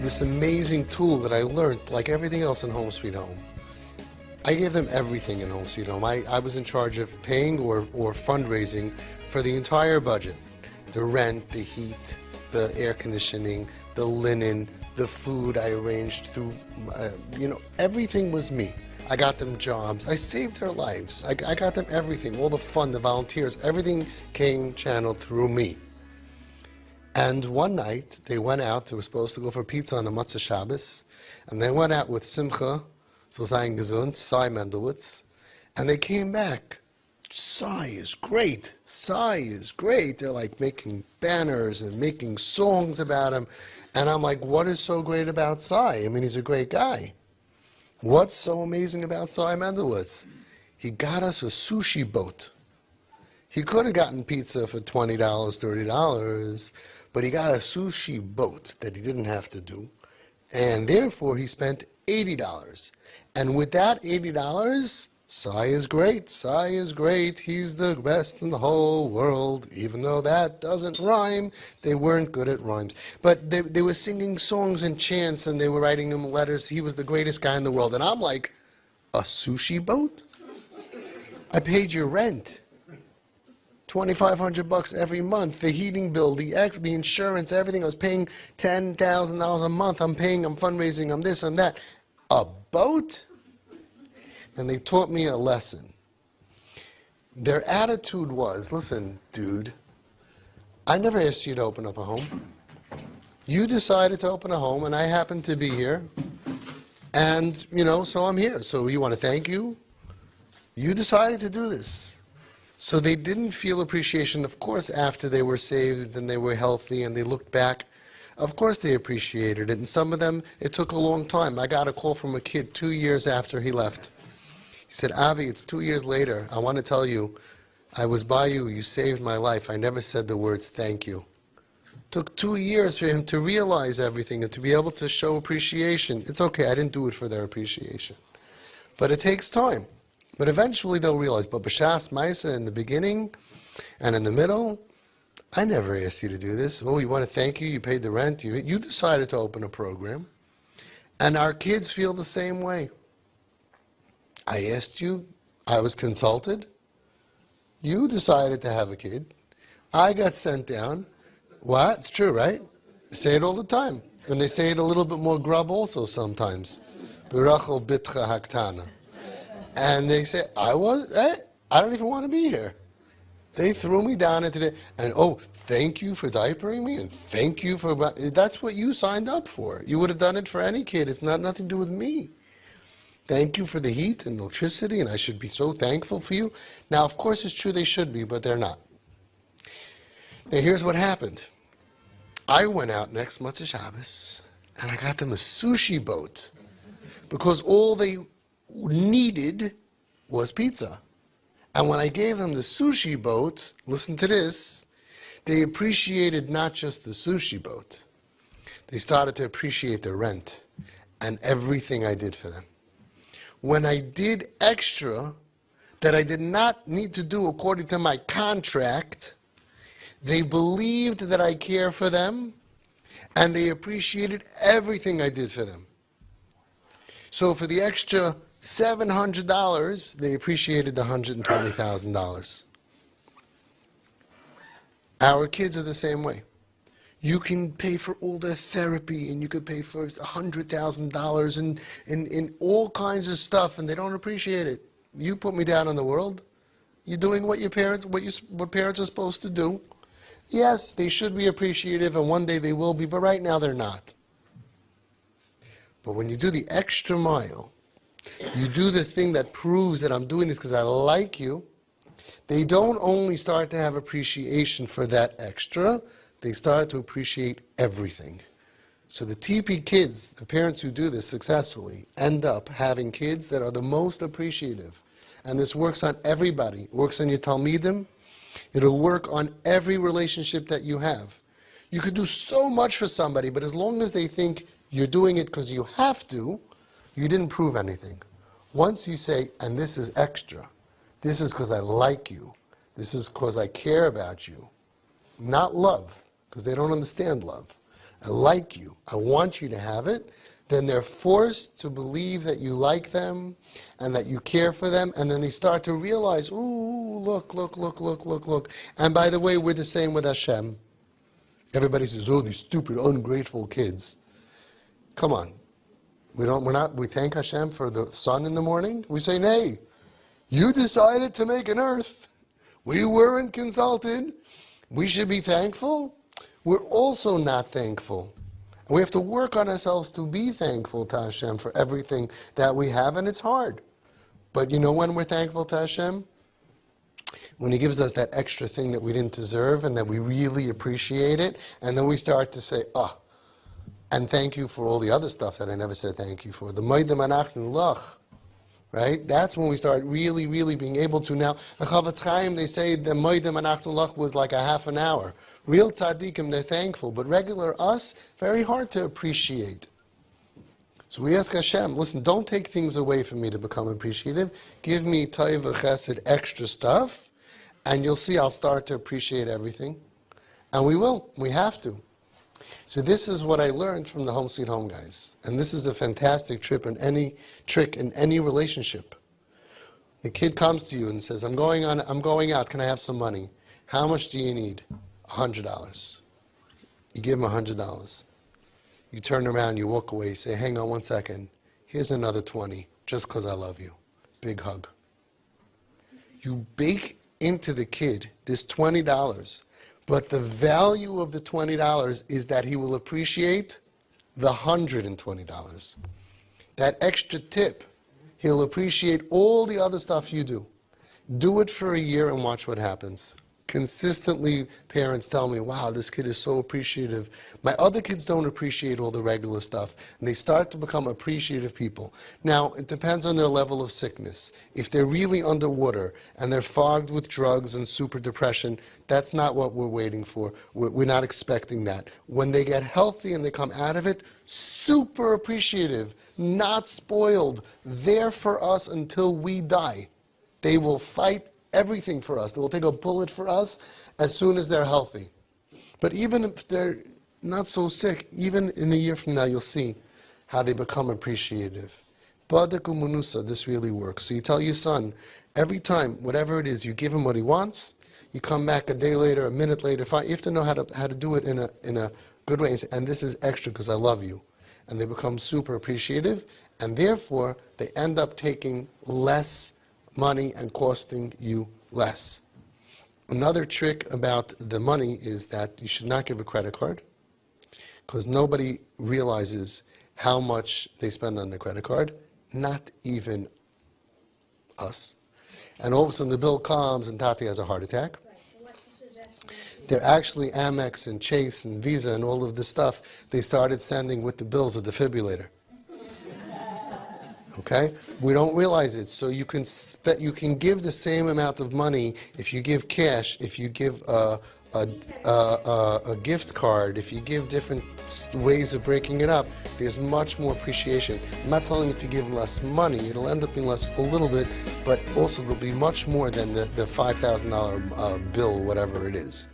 this amazing tool that I learned, like everything else in Home Sweet Home. I gave them everything in Home Sweet Home. I was in charge of paying or fundraising for the entire budget. The rent, the heat, the air conditioning, the linen, the food I arranged through, everything was me. I got them jobs. I saved their lives. I got them everything, all the fun, the volunteers, everything came channeled through me. And one night, they went out. They were supposed to go for pizza on a Matzah Shabbos. And they went out with Simcha, so sein gesund, Sai Mendelwitz. And they came back. Sai is great. Sai is great. They're like making banners and making songs about him. And I'm like, what is so great about Sai? I mean, he's a great guy. What's so amazing about Sai Mendelwitz? He got us a sushi boat. He could have gotten pizza for $20, $30, but he got a sushi boat that he didn't have to do. And therefore, he spent $80. And with that $80, Sai is great. Sai is great. He's the best in the whole world. Even though that doesn't rhyme, they weren't good at rhymes. But they were singing songs and chants, and they were writing him letters. He was the greatest guy in the world. And I'm like, a sushi boat? I paid your rent. $2,500 every month. The heating bill, the insurance, everything. I was paying $10,000 a month. I'm fundraising, I'm this, I'm that. A boat? And they taught me a lesson. Their attitude was, listen, dude, I never asked you to open up a home. You decided to open a home, and I happened to be here. And, so I'm here. So you want to thank you? You decided to do this. So they didn't feel appreciation. Of course, after they were saved and they were healthy and they looked back, of course they appreciated it. And some of them, it took a long time. I got a call from a kid 2 years after he left. He said, Avi, it's 2 years later. I want to tell you, I was by you. You saved my life. I never said the words thank you. It took 2 years for him to realize everything and to be able to show appreciation. It's okay. I didn't do it for their appreciation. But it takes time. But eventually they'll realize, but B'Shas Maisa in the beginning and in the middle, I never asked you to do this. Oh, you want to thank you? You paid the rent. You decided to open a program. And our kids feel the same way. I asked you, I was consulted. You decided to have a kid. I got sent down. What? It's true, right? They say it all the time. And they say it a little bit more grub also sometimes. Birachol bitcha haktana. And they say, I don't even want to be here. They threw me down into the, and thank you for diapering me, and thank you for, that's what you signed up for. You would have done it for any kid. It's nothing to do with me. Thank you for the heat and electricity, and I should be so thankful for you. Now, of course, it's true they should be, but they're not. Now, here's what happened. I went out next Matzah Shabbos, and I got them a sushi boat, because all they needed was pizza. And when I gave them the sushi boat, listen to this, they appreciated not just the sushi boat. They started to appreciate the rent and everything I did for them. When I did extra that I did not need to do according to my contract, they believed that I care for them, and they appreciated everything I did for them. So for the extra $700, they appreciated the $120,000. Our kids are the same way. You can pay for all their therapy, and you could pay for $100,000 in all kinds of stuff, and they don't appreciate it. You put me down in the world. You're doing what parents are supposed to do. Yes, they should be appreciative, and one day they will be, but right now they're not. But when you do the extra mile, you do the thing that proves that I'm doing this because I like you, they don't only start to have appreciation for that extra, they start to appreciate everything. So the TP kids, the parents who do this successfully, end up having kids that are the most appreciative. And this works on everybody. It works on your Talmidim. It'll work on every relationship that you have. You could do so much for somebody, but as long as they think you're doing it because you have to, you didn't prove anything. Once you say, and this is extra, this is because I like you, this is because I care about you, not love, because they don't understand love. I like you, I want you to have it, then they're forced to believe that you like them and that you care for them, and then they start to realize, ooh, look. And by the way, we're the same with Hashem. Everybody says, oh, these stupid, ungrateful kids. Come on. We thank Hashem for the sun in the morning. We say, nay, you decided to make an earth. We weren't consulted. We should be thankful. We're also not thankful. We have to work on ourselves to be thankful to Hashem for everything that we have, and it's hard. But you know when we're thankful to Hashem? When He gives us that extra thing that we didn't deserve and that we really appreciate it, and then we start to say, and thank you for all the other stuff that I never said thank you for. The Moidem Anachnu Lach. Right? That's when we start really, really being able to now. The Chavetz Chaim, they say the Moidem Anachnu Lach was like a half an hour. Real tzaddikim, they're thankful, but regular us, very hard to appreciate. So we ask Hashem, listen, don't take things away from me to become appreciative. Give me taiva chesed, extra stuff, and you'll see I'll start to appreciate everything. And we will. We have to. So this is what I learned from the Home Sweet Home guys. And this is a fantastic trick in any relationship. The kid comes to you and says, I'm going out, can I have some money? How much do you need? $100. You give him $100. You turn around, you walk away, you say, hang on one second. Here's another 20, just because I love you. Big hug. You bake into the kid this $20, but the value of the $20 is that he will appreciate the $120. That extra tip, he'll appreciate all the other stuff you do. Do it for a year and watch what happens. Consistently, parents tell me, wow, this kid is so appreciative. My other kids don't appreciate all the regular stuff, and they start to become appreciative people. Now, it depends on their level of sickness. If they're really underwater, and they're fogged with drugs and super depression, that's not what we're waiting for. We're not expecting that. When they get healthy and they come out of it, super appreciative, not spoiled, there for us until we die. They will fight everything for us. They will take a bullet for us as soon as they're healthy. But even if they're not so sick, even in a year from now, you'll see how they become appreciative. Badaku Munusa, this really works. So you tell your son, every time, whatever it is, you give him what he wants, you come back a day later, a minute later, fine. You have to know how to do it in a good way. And this is extra because I love you. And they become super appreciative, and therefore, they end up taking less money and costing you less. Another trick about the money is that you should not give a credit card, because nobody realizes how much they spend on the credit card, not even us. And all of a sudden the bill comes and Tati has a heart attack. Right, so what's the suggestion? They're actually Amex and Chase and Visa and all of this stuff they started sending with the bills a defibrillator. Okay? We don't realize it. So you can give the same amount of money if you give cash, if you give a gift card, if you give different ways of breaking it up. There's much more appreciation. I'm not telling you to give less money. It'll end up being less a little bit, but also there'll be much more than the $5,000 bill, whatever it is.